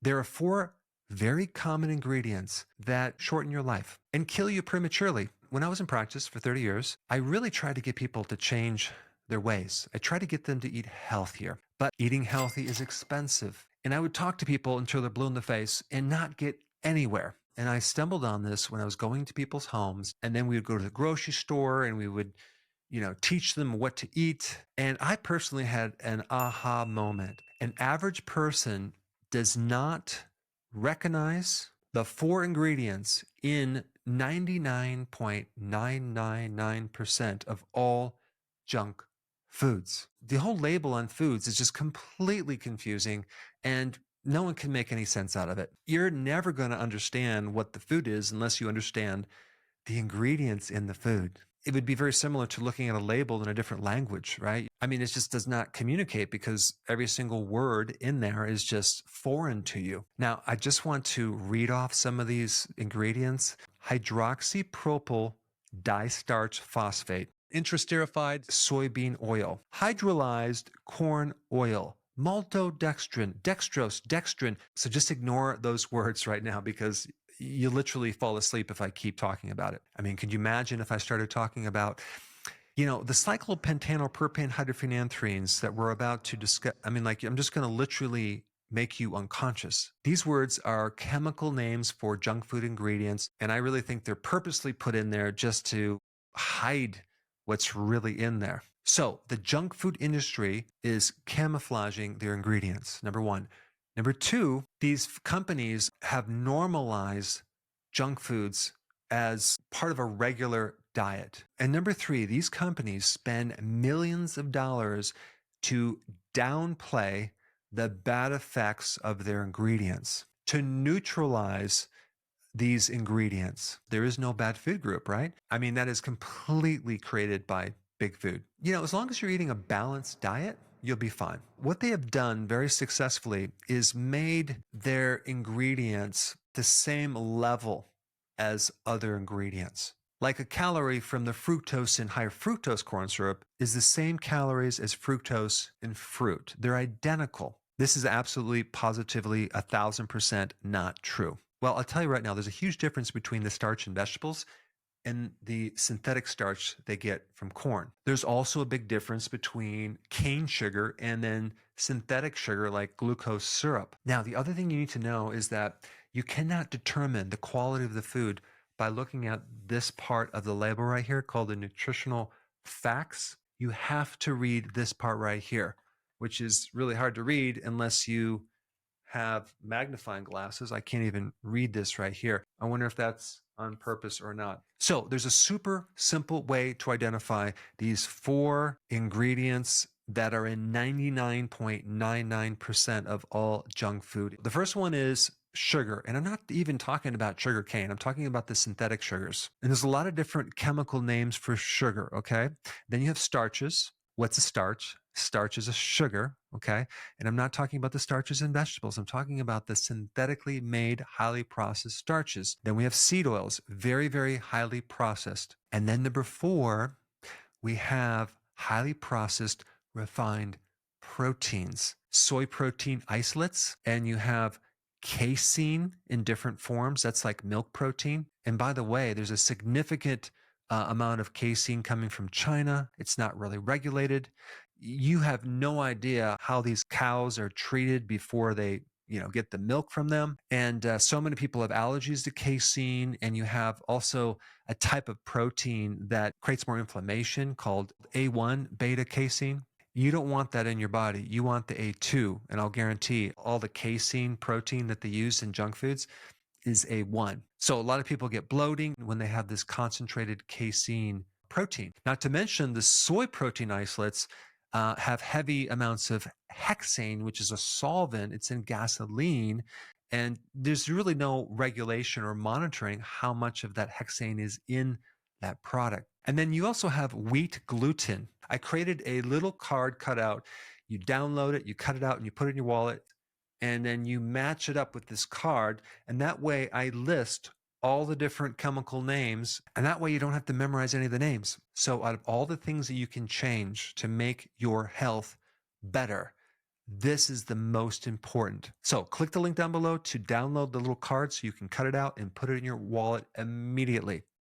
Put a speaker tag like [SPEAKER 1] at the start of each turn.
[SPEAKER 1] There are four very common ingredients that shorten your life and kill you prematurely. When I was in practice for 30 years, I really tried to get people to change their ways. I tried to get them to eat healthier, but eating healthy is expensive. And I would talk to people until they're blue in the face and not get anywhere. And I stumbled on this when I was going to people's homes, and then we would go to the grocery store and we would teach them what to eat. And I personally had an aha moment. An average person does not recognize the four ingredients in 99.999% of all junk foods. The whole label on foods is just completely confusing, and no one can make any sense out of it. You're never going to understand what the food is unless you understand the ingredients in the food. It would be very similar to looking at a label in a different language, right? I mean, it just does not communicate because every single word in there is just foreign to you. Now, I just want to read off some of these ingredients. Hydroxypropyl distarch phosphate, interesterified soybean oil, hydrolyzed corn oil, maltodextrin, dextrose, dextrin. So just ignore those words right now because you literally fall asleep if I keep talking about it. I mean, could you imagine if I started talking about, the cyclopentanyl propane hydrophenanthrenes that we're about to discuss? I mean, I'm just going to literally make you unconscious. These words are chemical names for junk food ingredients, and I really think they're purposely put in there just to hide what's really in there. So the junk food industry is camouflaging their ingredients, number one. Number two, these companies have normalized junk foods as part of a regular diet. And number three, these companies spend millions of dollars to downplay the bad effects of their ingredients, to neutralize these ingredients. There is no bad food group, right? I mean, that is completely created by big food. As long as you're eating a balanced diet, you'll be fine. What they have done very successfully is made their ingredients the same level as other ingredients. Like a calorie from the fructose in high fructose corn syrup is the same calories as fructose in fruit. They're identical. This is absolutely, positively, 1,000% not true. Well, I'll tell you right now, there's a huge difference between the starch in vegetables and the synthetic starch they get from corn. There's also a big difference between cane sugar and then synthetic sugar like glucose syrup. Now, the other thing you need to know is that you cannot determine the quality of the food by looking at this part of the label right here called the nutritional facts. You have to read this part right here, which is really hard to read unless you have magnifying glasses. I can't even read this right here. I wonder if that's on purpose or not. So there's a super simple way to identify these four ingredients that are in 99.99% of all junk food. The first one is sugar. And I'm not even talking about sugar cane. I'm talking about the synthetic sugars. And there's a lot of different chemical names for sugar, okay? Then you have starches. What's a starch? Starch is a sugar, okay? And I'm not talking about the starches in vegetables. I'm talking about the synthetically made, highly processed starches. Then we have seed oils, very, very highly processed. And then number four, we have highly processed, refined proteins, soy protein isolates, and you have casein in different forms. That's like milk protein. And by the way, there's a significant amount of casein coming from China. It's not really regulated. You have no idea how these cows are treated before they get the milk from them. And so many people have allergies to casein. And you have also a type of protein that creates more inflammation called A1 beta casein. You don't want that in your body. You want the A2. And I'll guarantee all the casein protein that they use in junk foods is A1. So a lot of people get bloating when they have this concentrated casein protein. Not to mention the soy protein isolates have heavy amounts of hexane, which is a solvent. It's in gasoline. And there's really no regulation or monitoring how much of that hexane is in that product. And then you also have wheat gluten. I created a little card cutout. You download it, you cut it out, and you put it in your wallet. And then you match it up with this card. And that way I list all the different chemical names. And that way you don't have to memorize any of the names. So out of all the things that you can change to make your health better, This is the most important. So click the link down below to download the little card so you can cut it out and put it in your wallet immediately.